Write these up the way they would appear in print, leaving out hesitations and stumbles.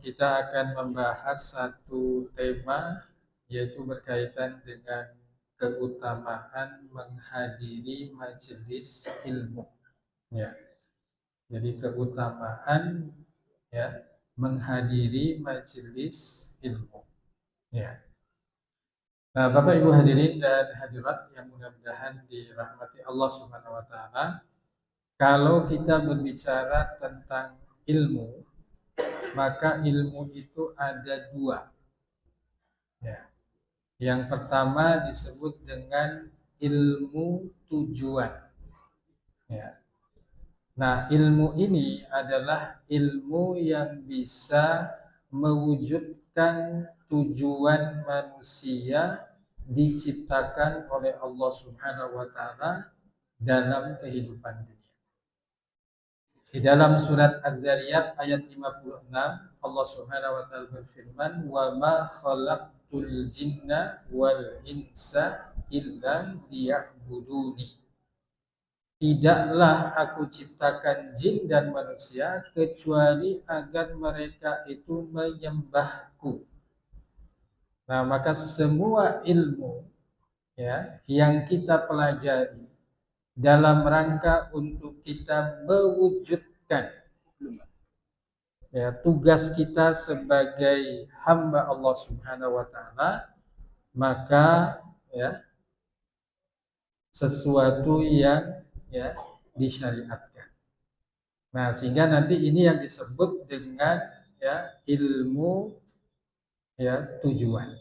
kita akan membahas satu tema yaitu berkaitan dengan keutamaan menghadiri majelis ilmu. Ya, jadi keutamaan ya menghadiri majelis ilmu. Ya. Nah, Bapak Ibu hadirin dan hadirat yang mudah-mudahan dirahmati Allah Subhanahu wa taala, kalau kita berbicara tentang ilmu, maka ilmu itu ada dua. Ya. Yang pertama disebut dengan ilmu tujuan. Ya. Nah, ilmu ini adalah ilmu yang bisa mewujudkan tujuan manusia diciptakan oleh Allah Subhanahu wa taala dalam kehidupan dunia. Di dalam surat Adz-Dzariyat ayat 56, Allah Subhanahu wa taala berfirman, "Wa ma khalaqtul jinna wal insa illa liya'buduni." Tidaklah aku ciptakan jin dan manusia kecuali agar mereka itu menyembahku. Nah, maka semua ilmu ya yang kita pelajari dalam rangka untuk kita mewujudkan ya tugas kita sebagai hamba Allah Subhanahu wa taala, maka ya sesuatu yang ya disyariatkan. Nah, sehingga nanti ini yang disebut dengan ya ilmu ya tujuan.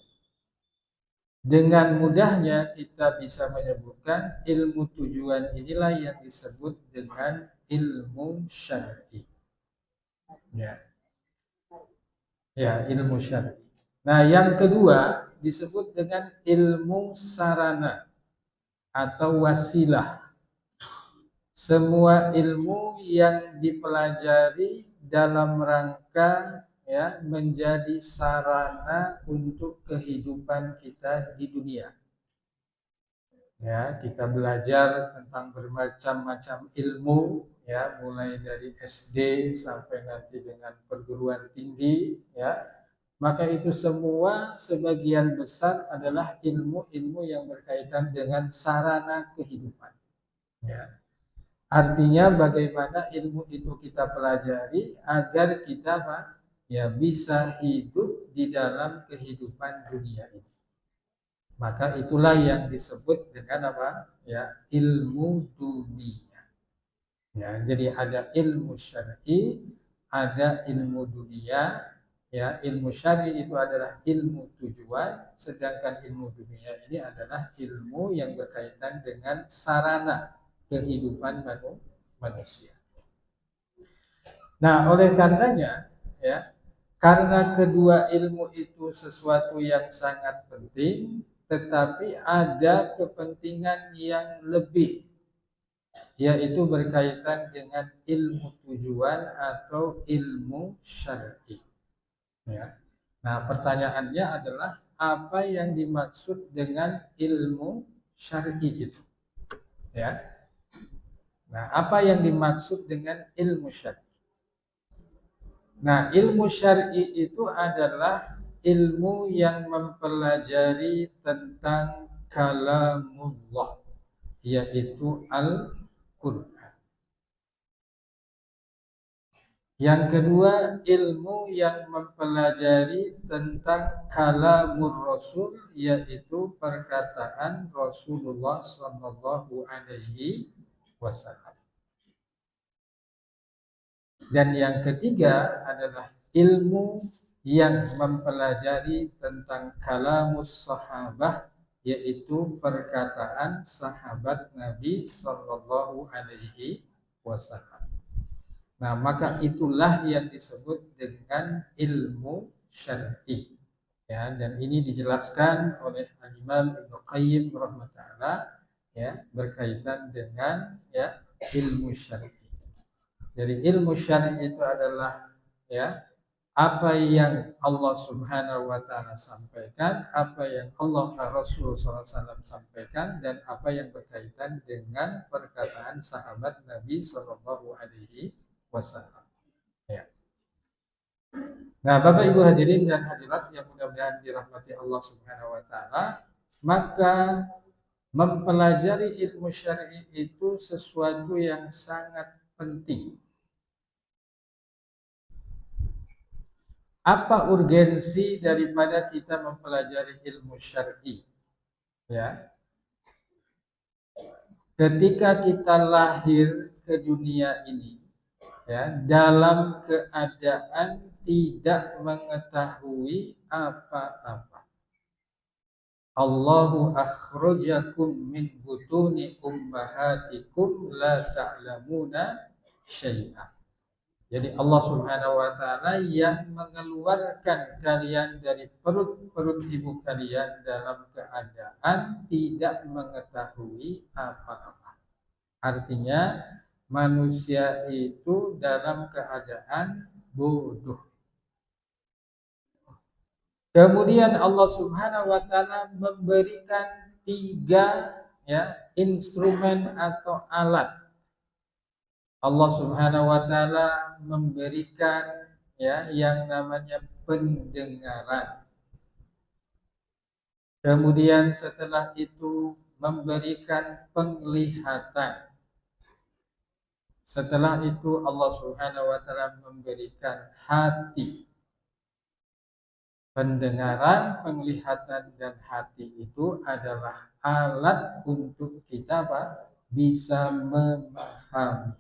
Dengan mudahnya kita bisa menyebutkan ilmu tujuan inilah yang disebut dengan ilmu syar'i. Ya. Ya, ilmu syar'i. Nah, yang kedua disebut dengan ilmu sarana atau wasilah. Semua ilmu yang dipelajari dalam rangka ya menjadi sarana untuk kehidupan kita di dunia. Ya, kita belajar tentang bermacam-macam ilmu ya, mulai dari SD sampai nanti dengan perguruan tinggi ya. Maka itu semua sebagian besar adalah ilmu-ilmu yang berkaitan dengan sarana kehidupan. Ya. Artinya bagaimana ilmu itu kita pelajari agar kita ya bisa hidup di dalam kehidupan dunia ini. Maka itulah yang disebut dengan apa? Ya, ilmu dunia. Ya, jadi ada ilmu syar'i, ada ilmu dunia. Ya, ilmu syar'i itu adalah ilmu tujuan, sedangkan ilmu dunia ini adalah ilmu yang berkaitan dengan sarana kehidupan manusia. Nah, oleh karenanya, ya, karena kedua ilmu itu sesuatu yang sangat penting, tetapi ada kepentingan yang lebih, yaitu berkaitan dengan ilmu tujuan atau ilmu syar'i. Ya. Nah, pertanyaannya adalah apa yang dimaksud dengan ilmu syar'i itu? Ya. Nah, apa yang dimaksud dengan ilmu syar'i? Nah, ilmu syar'i itu adalah ilmu yang mempelajari tentang kalamullah, yaitu Al-Quran. Yang kedua, ilmu yang mempelajari tentang kalamur Rasul, yaitu perkataan Rasulullah Shallallahu Alaihi Wasallam. Dan yang ketiga adalah ilmu yang mempelajari tentang kalamus sahabah, yaitu perkataan sahabat Nabi Shallallahu Alaihi Wasallam. Nah, maka itulah yang disebut dengan ilmu syar'i. Ya, dan ini dijelaskan oleh Imam Ibnu Qayyim rahimahullah ya berkaitan dengan ya ilmu syar'i. Jadi ilmu syar'i itu adalah ya apa yang Allah Subhanahu wa taala sampaikan, apa yang Allah Rasul SAW sampaikan, dan apa yang berkaitan dengan perkataan sahabat Nabi Shallallahu Alaihi Wasallam. Ya. Nah, Bapak Ibu hadirin dan hadirat yang mudah-mudahan dirahmati Allah Subhanahu wa taala, maka mempelajari ilmu syar'i itu sesuatu yang sangat penting. Apa urgensi daripada kita mempelajari ilmu syar'i? Ya, ketika kita lahir ke dunia ini, ya, dalam keadaan tidak mengetahui apa-apa. Allahu akhrajakum min butuni ummahatikum la ta'lamuna syai'a. Jadi Allah Subhanahu wa taala yang mengeluarkan kalian dari perut-perut ibu kalian dalam keadaan tidak mengetahui apa-apa. Artinya manusia itu dalam keadaan bodoh. Kemudian Allah Subhanahu wa taala memberikan 3 instrumen atau alat. Allah Subhanahu wa taala memberikan yang namanya pendengaran. Kemudian setelah itu memberikan penglihatan. Setelah itu Allah Subhanahu wa taala memberikan hati. Pendengaran, penglihatan, dan hati itu adalah alat untuk kita bisa memahami.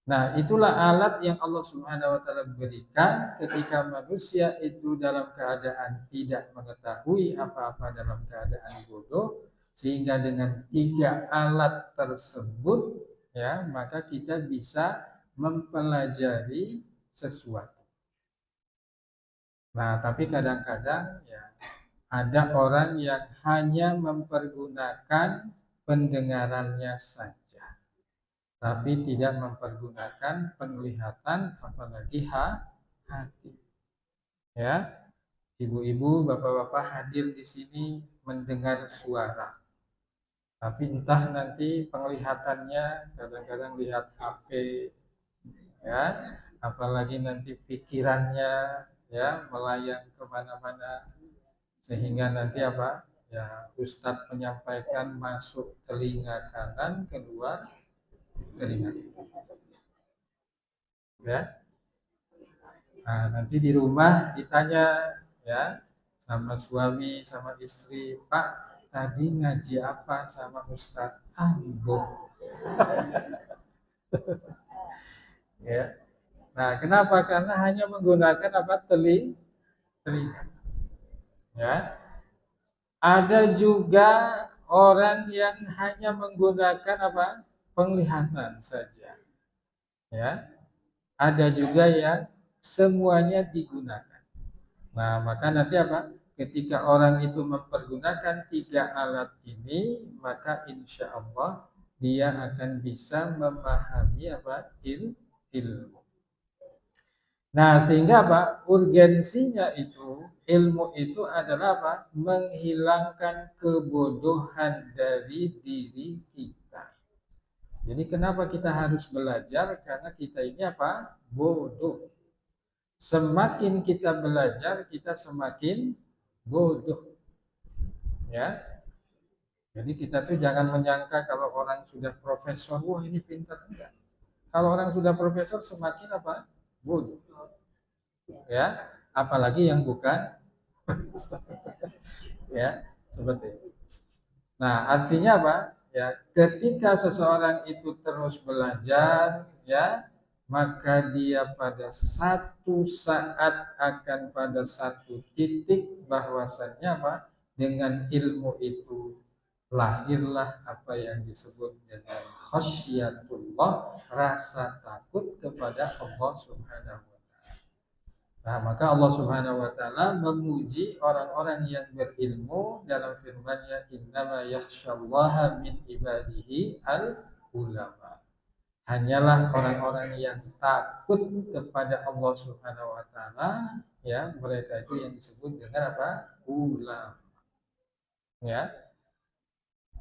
Nah, itulah alat yang Allah Subhanahu wa taala berikan ketika manusia itu dalam keadaan tidak mengetahui apa-apa, dalam keadaan bodoh, sehingga dengan 3 alat tersebut maka kita bisa mempelajari sesuatu. Nah, tapi kadang-kadang ada orang yang hanya mempergunakan pendengarannya saja, tapi tidak mempergunakan penglihatan apalagi hati. Ya, ibu-ibu, bapak-bapak hadir di sini mendengar suara, tapi entah nanti penglihatannya kadang-kadang lihat HP, apalagi nanti pikirannya melayang kemana-mana, sehingga nanti Ustadz menyampaikan masuk telinga kanan, keluar telinga kiri. Nah, nanti di rumah ditanya sama suami sama istri, Pak tadi ngaji apa sama Ustadz? Bohong. Nah, kenapa? Karena hanya menggunakan telinga. Ada juga orang yang hanya menggunakan penglihatan saja. Ada juga yang semuanya digunakan. Nah, maka nanti ketika orang itu mempergunakan 3 alat ini, maka insya Allah dia akan bisa memahami ilmu. Nah, sehingga urgensinya itu, ilmu itu adalah menghilangkan kebodohan dari diri kita. Jadi kenapa kita harus belajar? Karena kita ini bodoh. Semakin kita belajar, kita semakin bodoh. Jadi kita tuh jangan menyangka kalau orang sudah profesor, wah ini pintar, enggak. Kalau orang sudah profesor semakin bodoh. Apalagi yang bukan seperti itu. Nah, artinya ketika seseorang itu terus belajar, maka dia pada satu saat akan pada satu titik bahwasannya dengan ilmu itu lahirlah apa yang disebut dengan khasyatullah, rasa takut kepada Allah Subhanahu wa taala. Nah, maka Allah Subhanahu wa taala memuji orang-orang yang berilmu dalam firman-Nya, innama yakhsyallaha min ibadihi al-ulama. Hanyalah orang-orang yang takut kepada Allah Subhanahu wa taala, mereka itu yang disebut dengan ulama.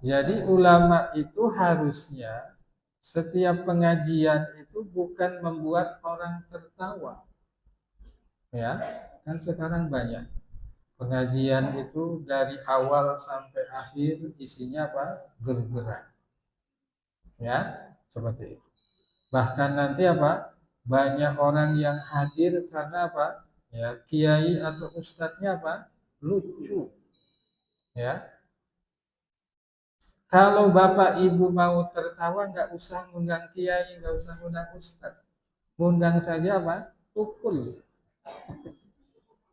Jadi ulama itu harusnya setiap pengajian itu bukan membuat orang tertawa. Ya, kan sekarang banyak pengajian itu dari awal sampai akhir isinya apa? Ger-geran. Ya, seperti itu. Bahkan nanti apa? Banyak orang yang hadir karena apa? Ya, kiai atau ustadznya apa? Lucu. Ya, kalau bapak ibu mau tertawa nggak usah ngundang kiai, nggak usah ngundang ustadz. Ngundang saja apa? Tukul.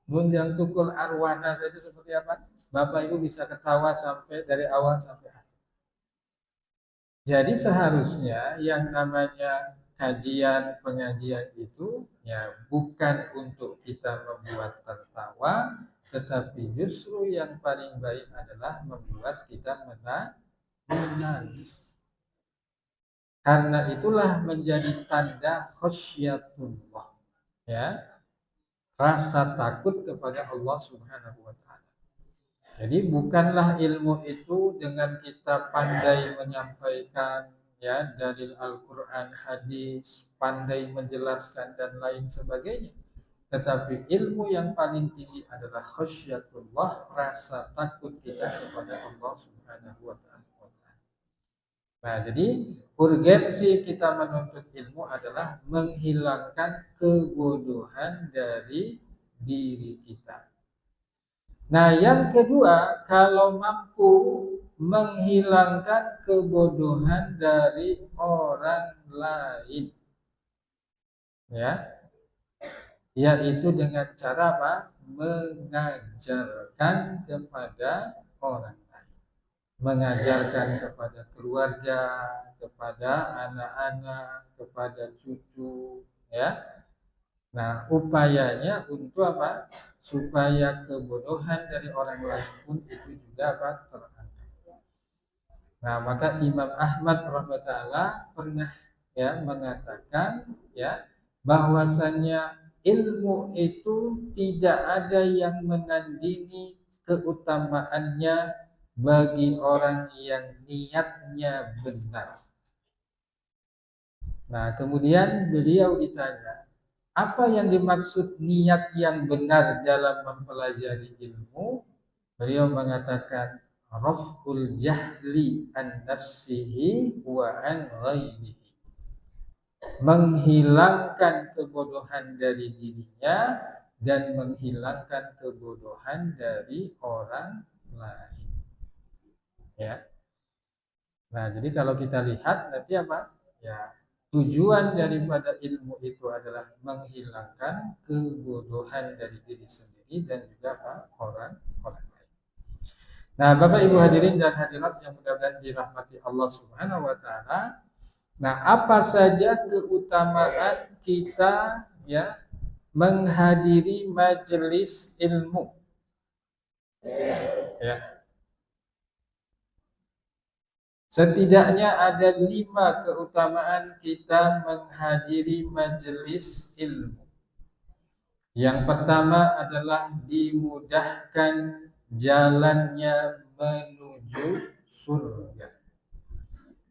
Ngundang tukul arwana saja seperti apa? Bapak ibu bisa ketawa sampai dari awal sampai akhir. Jadi seharusnya yang namanya kajian pengajian itu ya bukan untuk kita membuat tertawa, tetapi justru yang paling baik adalah membuat kita menangis. Karena itulah menjadi tanda khasyatullah, ya, rasa takut kepada Allah Subhanahu wa taala. Jadi bukanlah ilmu itu dengan kita pandai menyampaikan ya dalil Al-Qur'an, hadis, pandai menjelaskan dan lain sebagainya. Tetapi ilmu yang paling tinggi adalah khasyatullah, rasa takut kita kepada Allah Subhanahu wa taala. Nah, jadi urgensi kita menuntut ilmu adalah menghilangkan kebodohan dari diri kita. Nah, yang kedua, kalau mampu menghilangkan kebodohan dari orang lain, ya, yaitu dengan cara apa? Mengajarkan kepada orang lain, mengajarkan kepada keluarga, kepada anak-anak, kepada cucu, ya. Nah, upayanya untuk apa? Supaya kebodohan dari orang lain pun itu juga apa? Terangkat. Nah, maka Imam Ahmad rahimahullah pernah ya mengatakan ya bahwasanya ilmu itu tidak ada yang menandingi keutamaannya bagi orang yang niatnya benar. Nah, kemudian beliau ditanya, apa yang dimaksud niat yang benar dalam mempelajari ilmu? Beliau mengatakan raf'ul jahli an nafsihi wa an ghairihi. Menghilangkan kebodohan dari dirinya dan menghilangkan kebodohan dari orang lain. Ya. Nah, jadi kalau kita lihat nanti apa? Ya, tujuan daripada ilmu itu adalah menghilangkan kebodohan dari diri sendiri dan juga apa? Orang lain. Nah, Bapak Ibu hadirin dan hadirat yang mudah-mudahan dirahmati Allah Subhanahu wa taala. Nah, apa saja keutamaan kita ya menghadiri majelis ilmu? Ya. Setidaknya ada 5 keutamaan kita menghadiri majelis ilmu. Yang pertama adalah dimudahkan jalannya menuju surga.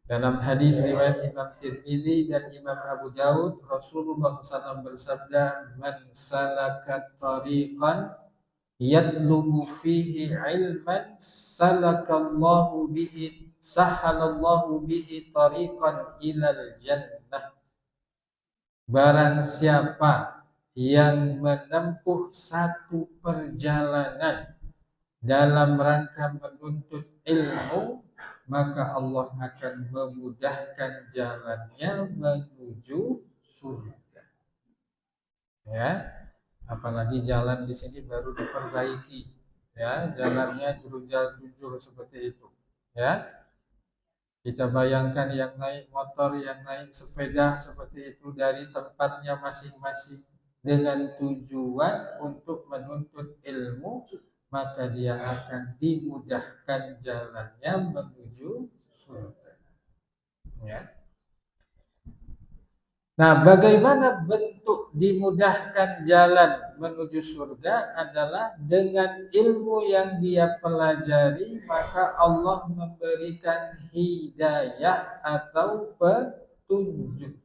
Dalam hadis riwayat Imam Tirmidzi dan Imam Abu Daud, Rasulullah SAW bersabda, "Man salaka tariqan yatlubu fihi ilman salakallahu bihi sahalallahu bihi tariqan ilal jannah." Barang siapa yang menempuh satu perjalanan dalam rangka menuntut ilmu, maka Allah akan memudahkan jalannya menuju surga. Ya, apalagi jalan di sini baru diperbaiki, ya, jalannya jurul-jurul seperti itu, ya. Kita bayangkan yang naik motor, yang naik sepeda seperti itu dari tempatnya masing-masing dengan tujuan untuk menuntut ilmu, maka dia akan dimudahkan jalannya menuju surga. Ya. Nah, bagaimana bentuk dimudahkan jalan menuju surga adalah dengan ilmu yang dia pelajari, maka Allah memberikan hidayah atau petunjuk.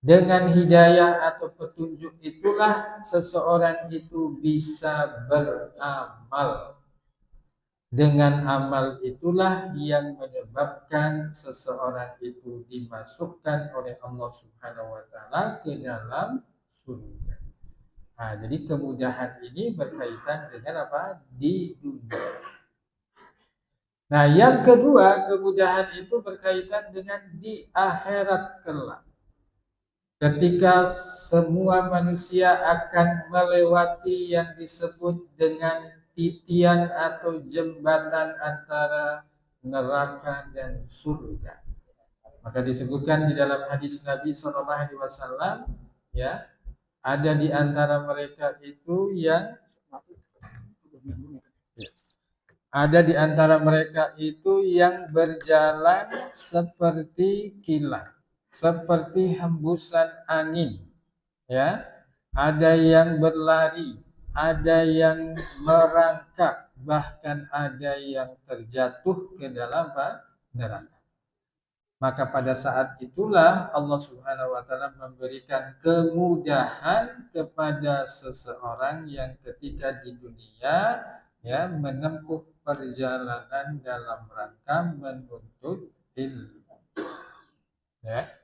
Dengan hidayah atau petunjuk itulah seseorang itu bisa beramal. Dengan amal itulah yang menyebabkan seseorang itu dimasukkan oleh Allah Subhanahu wa taala ke dalam surga. Nah, jadi kemudahan ini berkaitan dengan apa? Di dunia. Nah, yang kedua, kemudahan itu berkaitan dengan di akhirat kelak. Ketika semua manusia akan melewati yang disebut dengan titian atau jembatan antara neraka dan surga. Maka disebutkan di dalam hadis Nabi SAW, ya, ada di antara mereka itu yang berjalan seperti kilat, seperti hembusan angin, ya. Ada yang berlari, ada yang merangkak, bahkan ada yang terjatuh ke dalam neraka. Maka pada saat itulah Allah Subhanahu wa taala memberikan kemudahan kepada seseorang yang ketika di dunia ya menempuh perjalanan dalam rangka menuntut ilmu. Ya.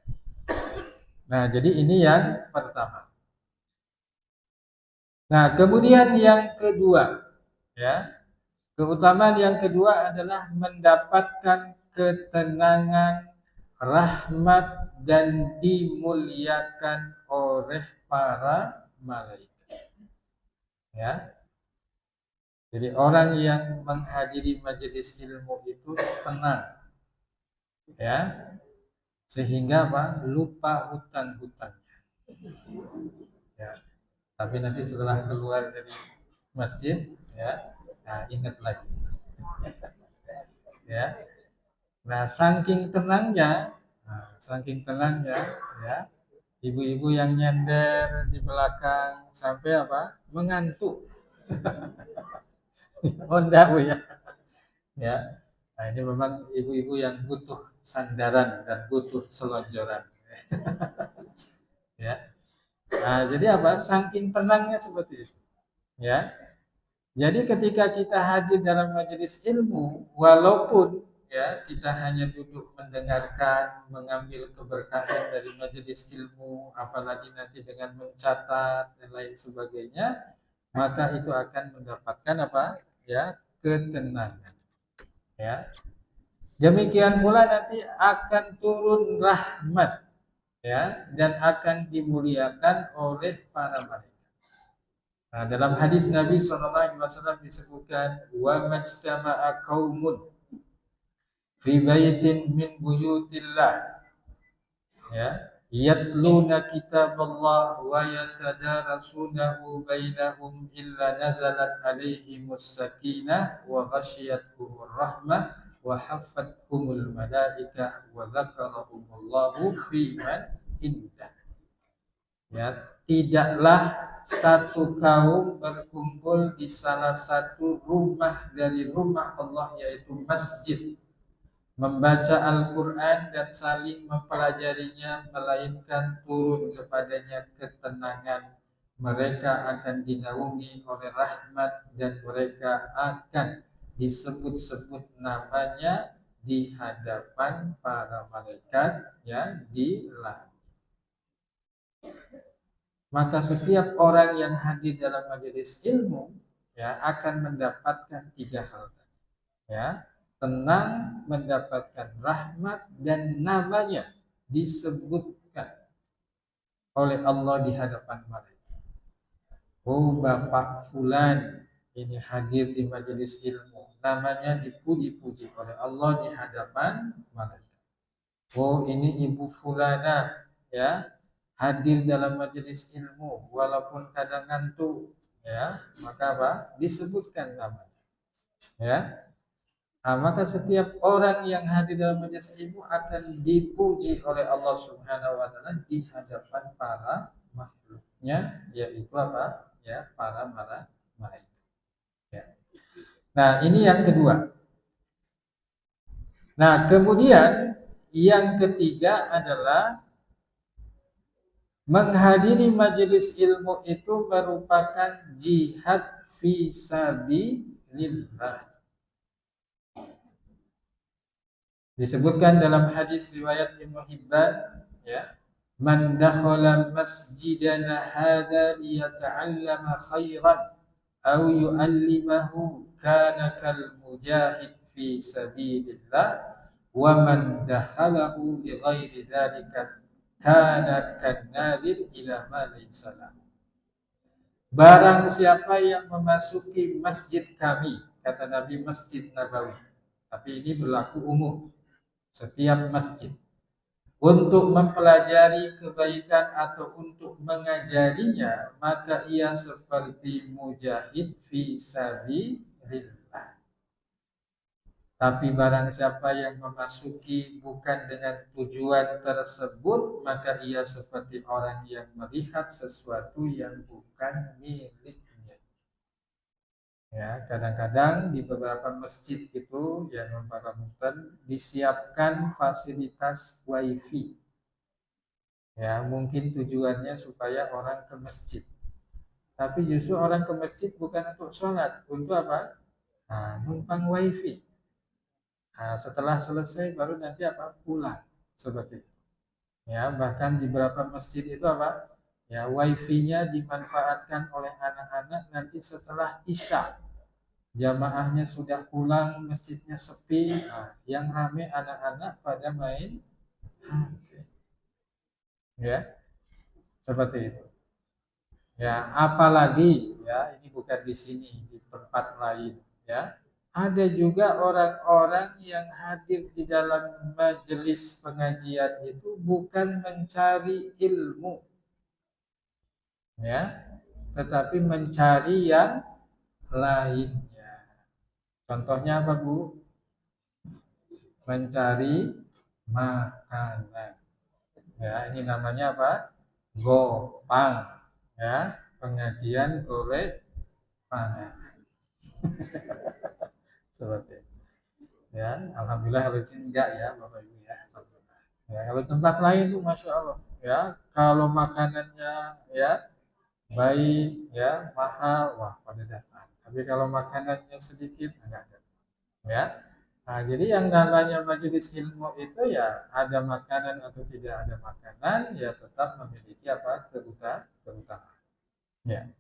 Nah, jadi ini yang pertama. Nah, kemudian yang kedua, ya. Keutamaan yang kedua adalah mendapatkan ketenangan, rahmat dan dimuliakan oleh para malaikat. Ya. Jadi orang yang menghadiri majelis ilmu itu tenang. Ya. Sehingga apa? Lupa hutang-hutangnya. Ya. Tapi nanti setelah keluar dari masjid, ya, nah ingat lagi. Ya. Nah, saking tenangnya, ya, ibu-ibu yang nyender di belakang sampai apa? Mengantuk. Honda Bu ya. Ya. Nah, ini memang ibu-ibu yang butuh sandaran dan butuh selonjoran. Ya. Nah, jadi apa? Saking tenangnya seperti itu. Ya. Jadi ketika kita hadir dalam majelis ilmu, walaupun ya kita hanya duduk mendengarkan, mengambil keberkahan dari majelis ilmu, apalagi nanti dengan mencatat dan lain sebagainya, maka itu akan mendapatkan apa? Ya, ketenangan. Ya. Demikian pula nanti akan turun rahmat, ya, dan akan dimuliakan oleh para malaikat. Nah, dalam hadis Nabi SAW disebutkan wa majtama'a qaumun fi baitin min buyutillah, ya, yatluna kitaballah wa yatadarasunahu bainahum illa nazalat alaihimus sakinah wa ghasyiyatuhur rahmah wa haffathumul malaikah wa dzakarahumullahu fi man indah. Ya, tidaklah satu kaum berkumpul di salah satu rumah dari rumah Allah, yaitu masjid, membaca Al-Quran dan saling mempelajarinya, melainkan turun kepadanya ketenangan. Mereka akan dinaungi oleh rahmat dan mereka akan disebut-sebut namanya di hadapan para malaikat yang di langit. Maka setiap orang yang hadir dalam majelis ilmu ya akan mendapatkan 3 hal. Ya, tenang, mendapatkan rahmat dan namanya disebutkan oleh Allah di hadapan malaikat. Oh, Bapak fulan ini hadir di majelis ilmu, namanya dipuji-puji oleh Allah di hadapan malaikat. Oh, ini Ibu fulana ya hadir dalam majelis ilmu walaupun kadang ngantuk, ya, maka apa? Disebutkan namanya. Ya. Nah, maka setiap orang yang hadir dalam majelis ilmu akan dipuji oleh Allah Subhanahu wa taala di hadapan para makhluknya, yaitu apa? Ya, para malaikat. Ya. Nah, ini yang kedua. Nah, kemudian Yang ketiga adalah menghadiri majelis ilmu itu merupakan jihad fi sabilillah. Disebutkan dalam hadis riwayat Ibnu Hibban, ya, man dakhala masjidana hadza liyata'allama khairan aw yu'allimahu kana kal mujahid fi sabilillah wa man dakhalahu li ghairi dzalika kana kan nadir ila ma laysa lahu. Barang siapa yang memasuki masjid kami, kata Nabi Masjid Nabawi, tapi ini berlaku umum setiap masjid, untuk mempelajari kebaikan atau untuk mengajarinya, maka ia seperti mujahid fi sabilillah. Tapi barang siapa yang memasuki bukan dengan tujuan tersebut, maka ia seperti orang yang melihat sesuatu yang bukan miliknya. Ya, kadang-kadang di beberapa masjid itu yang para Muslim disiapkan fasilitas wifi. Ya, mungkin tujuannya supaya orang ke masjid. Tapi justru orang ke masjid bukan untuk sholat, untuk apa? Nah, numpang wifi. Nah, setelah selesai baru nanti apa? Pulang. Seperti itu. Ya, bahkan di beberapa masjid itu apa? Ya, wifi-nya dimanfaatkan oleh anak-anak nanti setelah isya. Jamaahnya sudah pulang, masjidnya sepi, nah, yang rame anak-anak pada main HP. Ya, seperti itu. Ya, apalagi ya, ini bukan di sini, di tempat lain, ya. Ada juga orang-orang yang hadir di dalam majelis pengajian itu bukan mencari ilmu, ya, tetapi mencari yang lainnya. Contohnya apa, Bu? Mencari makanan. Ya, ini namanya apa? Gopang. Ya, pengajian golek pangan. Seperti itu. Ya, alhamdulillah kalau di sini enggak ya, Bapak Ibu ya. Ya, kalau tempat lain tuh Masya Allah. Ya, kalau makanannya ya baik, ya mahal, wah pada datang. Tapi kalau makanannya sedikit, enggak ada. Ya. Nah, jadi yang namanya majelis ilmu itu ya ada makanan atau tidak ada makanan, ya tetap memiliki apa? Keutamaan. Ya.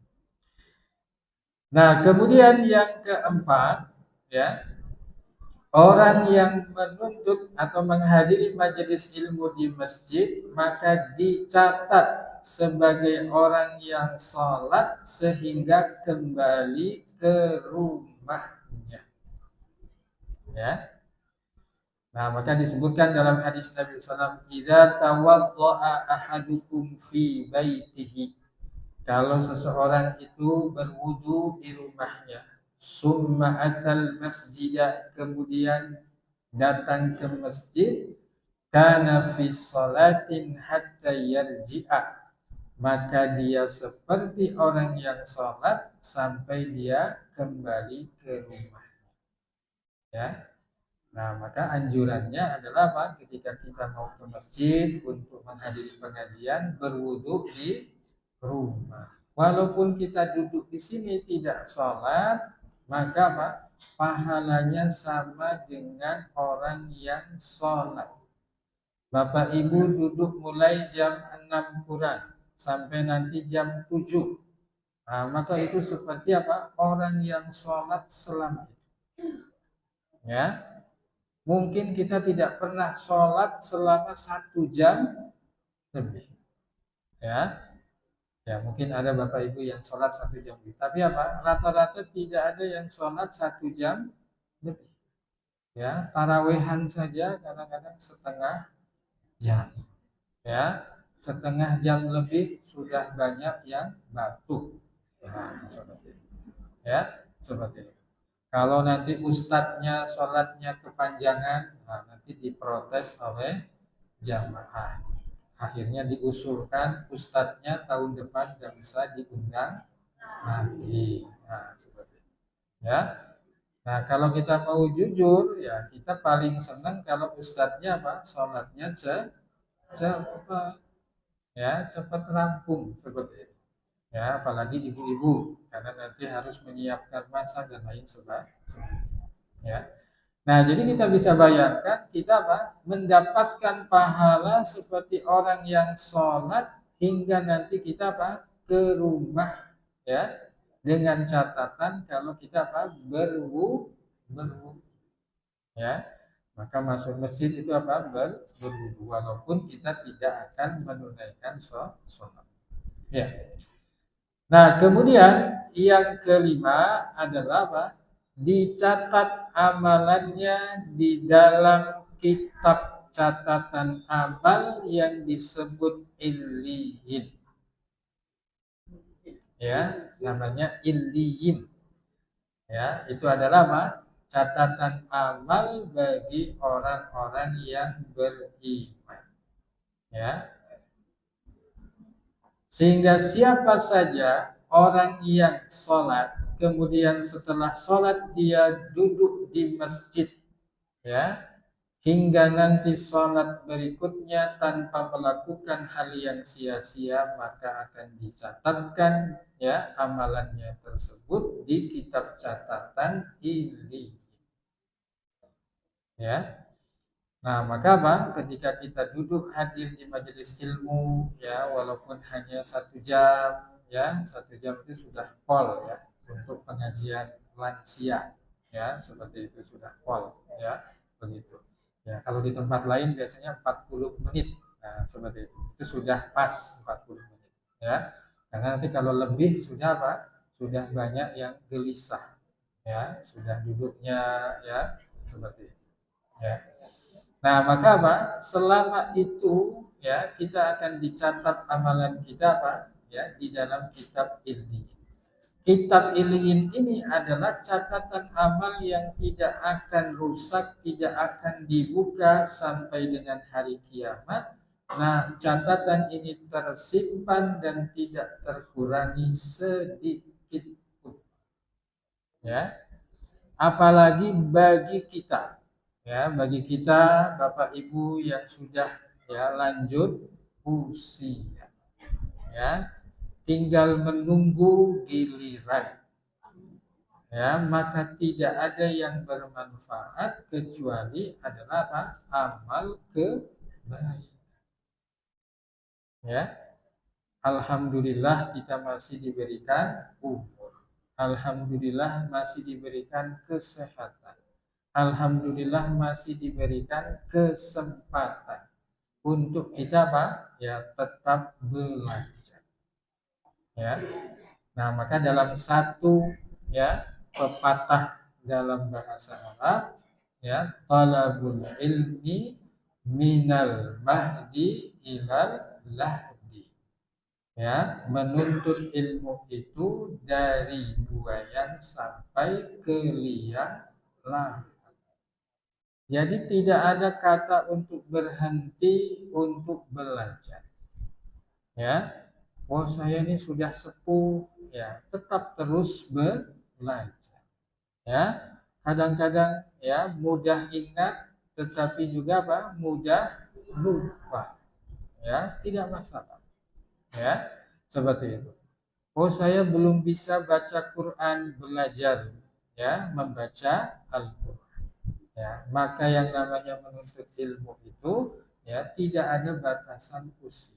Nah, kemudian yang keempat, ya, orang yang menuntut atau menghadiri majelis ilmu di masjid, maka dicatat sebagai orang yang sholat sehingga kembali ke rumahnya. Ya. Nah, maka disebutkan dalam hadis Nabi SAW, "Idza tawaddaa ahadukum fi baitihi." Kalau seseorang itu berwudu di rumahnya, summa atal masjidah, kemudian datang ke masjid, kana fi salatin hatta yarji'a, maka dia seperti orang yang sholat sampai dia kembali ke rumah. Ya. Nah, maka anjurannya adalah apa? Ketika kita mau ke masjid untuk menghadiri pengajian, berwudu di rumah. Walaupun kita duduk di sini tidak sholat, maka apa? Pahalanya sama dengan orang yang sholat. Bapak Ibu duduk mulai jam 6 kurang sampai nanti jam 7. Nah, maka itu seperti apa? Orang yang sholat selama itu. Ya, mungkin kita tidak pernah sholat selama 1 jam lebih. Ya, ya mungkin ada Bapak Ibu yang sholat 1 jam lebih. Tapi apa? Rata-rata tidak ada yang sholat 1 jam lebih. Ya, tarawehan saja kadang-kadang setengah jam. Ya, setengah jam lebih sudah banyak yang batuk. Nah, seperti itu. Ya, seperti itu. Kalau nanti ustadznya sholatnya kepanjangan, nah nanti diprotes oleh jamaah. Akhirnya diusulkan ustadznya tahun depan tidak bisa diundang lagi. Nah, seperti itu. Ya. Nah, kalau kita mau jujur, ya kita paling senang kalau ustadznya apa? Sholatnya cepat, ya cepat rampung seperti itu. Ya, apalagi ibu-ibu, karena nanti harus menyiapkan masak dan lain sebagainya. Ya. Nah, jadi kita bisa bayangkan kita apa? Mendapatkan pahala seperti orang yang sholat hingga nanti kita apa? Ke rumah, ya, dengan catatan kalau kita apa? Berwudu, ya. Maka masuk masjid itu apa? Berwudu, walaupun kita tidak akan menunaikan sholat. Ya. Nah, kemudian yang kelima adalah apa? Dicatat amalannya di dalam kitab catatan amal yang disebut illiyin. Ya, namanya illiyin. Ya, itu adalah apa? Catatan amal bagi orang-orang yang beriman. Ya, sehingga siapa saja orang yang sholat, kemudian setelah sholat dia duduk di masjid, ya, hingga nanti sholat berikutnya tanpa melakukan hal yang sia-sia, maka akan dicatatkan, ya, amalannya tersebut di kitab catatan ini. Ya. Nah, maka apa? Ketika kita duduk hadir di majelis ilmu, ya, walaupun hanya 1 jam, ya, 1 jam itu sudah pol, ya, untuk pengajian lansia, ya, seperti itu sudah pol, ya, begitu. Ya, kalau di tempat lain biasanya 40 menit, nah, seperti itu sudah pas 40 menit, ya, karena nanti kalau lebih sudah apa? Sudah banyak yang gelisah, ya, sudah duduknya, ya, seperti itu, ya. Nah, maka apa? Selama itu, ya, kita akan dicatat amalan kita apa? Ya, di dalam kitab ilmiah. Kitab ilmiah ini adalah catatan amal yang tidak akan rusak, tidak akan dibuka sampai dengan hari kiamat. Nah, catatan ini tersimpan dan tidak terkurangi sedikit pun. Ya, apalagi bagi kita, ya, bagi kita Bapak Ibu yang sudah, ya, lanjut usia, ya, tinggal menunggu giliran, ya, maka tidak ada yang bermanfaat kecuali adalah apa? Amal kebaikan, ya. Alhamdulillah kita masih diberikan umur, alhamdulillah masih diberikan kesehatan, alhamdulillah masih diberikan kesempatan untuk kita apa? Ya, tetap belajar. Ya. Nah, maka dalam satu, ya, pepatah dalam bahasa Arab, ya, talabul ilmi minal mahdi ilal lahdi. Ya, menuntut ilmu itu dari buayan sampai ke liang lahat. Jadi tidak ada kata untuk berhenti untuk belajar. Ya, oh saya ini sudah sepuh, ya, tetap terus belajar. Ya, kadang-kadang, ya, mudah ingat, tetapi juga apa? Mudah lupa. Ya, tidak masalah. Ya, seperti itu. Oh saya belum bisa baca Quran, belajar, ya, membaca Al-Quran. Ya, maka yang namanya menuntut ilmu itu, ya, tidak ada batasan usia.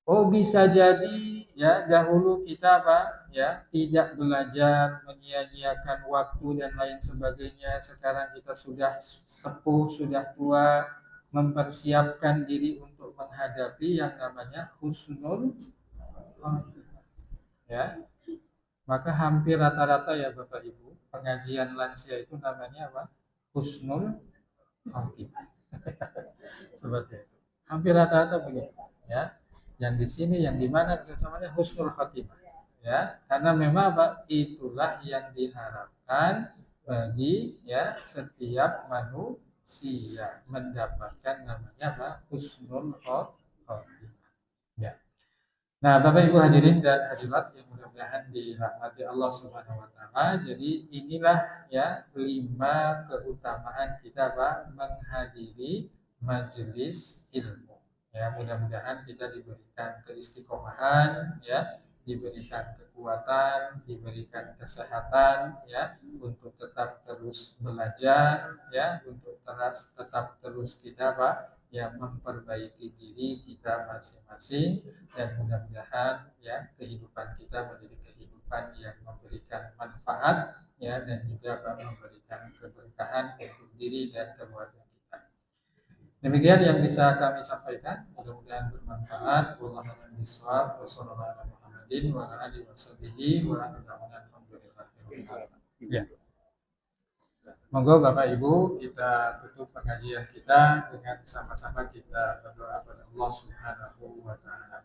Oh bisa jadi, ya, dahulu kita apa? Ya, tidak belajar, menyia-nyiakan waktu dan lain sebagainya. Sekarang kita sudah sepuh, sudah tua, mempersiapkan diri untuk menghadapi yang namanya husnul khotimah. Ya, maka hampir rata-rata, ya Bapak Ibu, pengajian lansia itu namanya apa? Husnul khotimah. Seperti itu. Hampir rata-rata begitu, ya. Yang di sini, yang di mana namanya husnul khotimah. Ya, karena memang apa? Itulah yang diharapkan bagi, ya, setiap manusia mendapatkan namanya apa? Husnul khotimah. Ya. Nah, Bapak Ibu hadirin dan hadirat yang mudah-mudahan dirahmati Allah Subhanahu wa taala. Jadi inilah ya 5 keutamaan kita Pak menghadiri majelis ilmu. Ya, mudah-mudahan kita diberikan keistiqomahan ya, diberikan kekuatan, diberikan kesehatan ya untuk tetap terus belajar ya, untuk tetap terus kita Pak yang memperbaiki diri kita masing-masing dan mudah-mudahan ya kehidupan kita menjadi kehidupan yang memberikan manfaat ya dan juga akan memberikan keberkahan untuk diri dan keluarga kita. Demikian yang bisa kami sampaikan, mudah-mudahan bermanfaat. Wallahu a'lam bishawab. Wassallallahu Muhammadin wa ala alihi washabihi wa alhamdulillah. Ya. Monggo Bapak Ibu kita tutup pengajian kita dengan sama-sama kita berdoa kepada Allah Subhanahu wa taala.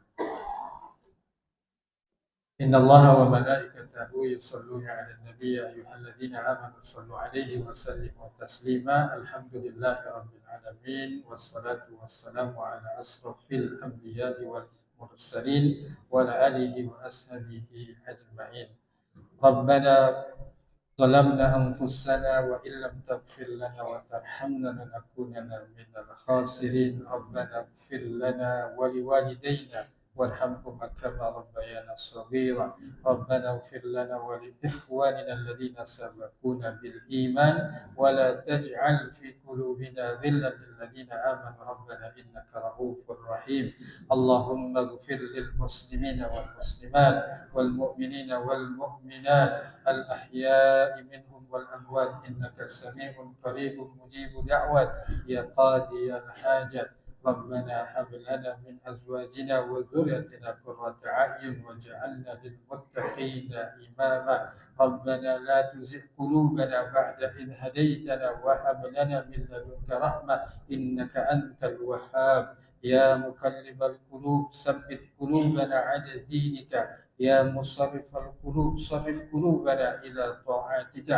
إن الله وملائكته يصلون على النبي يا أيها الذين آمنوا صلوا عليه وسلموا تسليما الحمد لله رب العالمين والصلاة والسلام على أشرف الأنبياء والمرسلين وعلى آله وأصحابه أجمعين ربنا ظلمنا أنفسنا وإن لم تغفر لنا وترحمنا لنكونن من الخاسرين ربنا اغفر لنا ولوالدينا وارحمهما كما ربيانا صغيرا ربنا اغفر لنا ولإخواننا الذين سبقونا بالإيمان ولا تجعل في قلوبنا غلا للذين آمنوا ربنا إنك رؤوف رحيم اللهم اغفر للمسلمين والمسلمات والمؤمنين والمؤمنات الأحياء منهم والأموات إنك سميع قريب مجيب دعوات يا قاضي الحاجات ربنا هب لنا من أزواجنا وذريتنا قرة أعين واجعلنا للمتقين إماما ربنا لا تزغ قلوبنا بعد إذ هديتنا وهب لنا من لدنك رحمة إنك أنت الوهاب يا مقلب القلوب ثبت قلوبنا على دينك يا مصرف القلوب صرف قلوبنا إلى طاعتك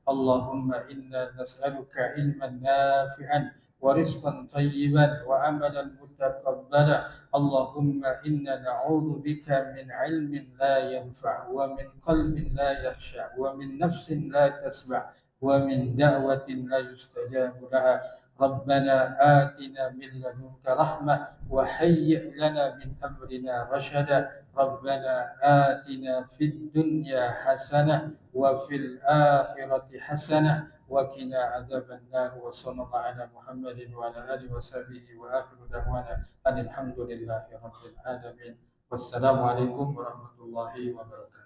اللهم إنا نسألك علما نافعا ورزقا طيبا وعملا متقبلا اللهم إنا نعوذ بك من علم لا ينفع ومن قلب لا يخشع ومن نفس لا تسمع ومن دعوة لا يستجاب لها ربنا آتنا من لدنك رحمة وهيئ لنا من أمرنا رشدا ربنا آتنا في الدنيا حسنة وفي الآخرة حسنة وقنا عذاب النار وصلى الله على محمد وعلى آله وصحبه وآخر دعوانا أن الحمد لله رب العالمين والسلام عليكم ورحمة الله وبركاته.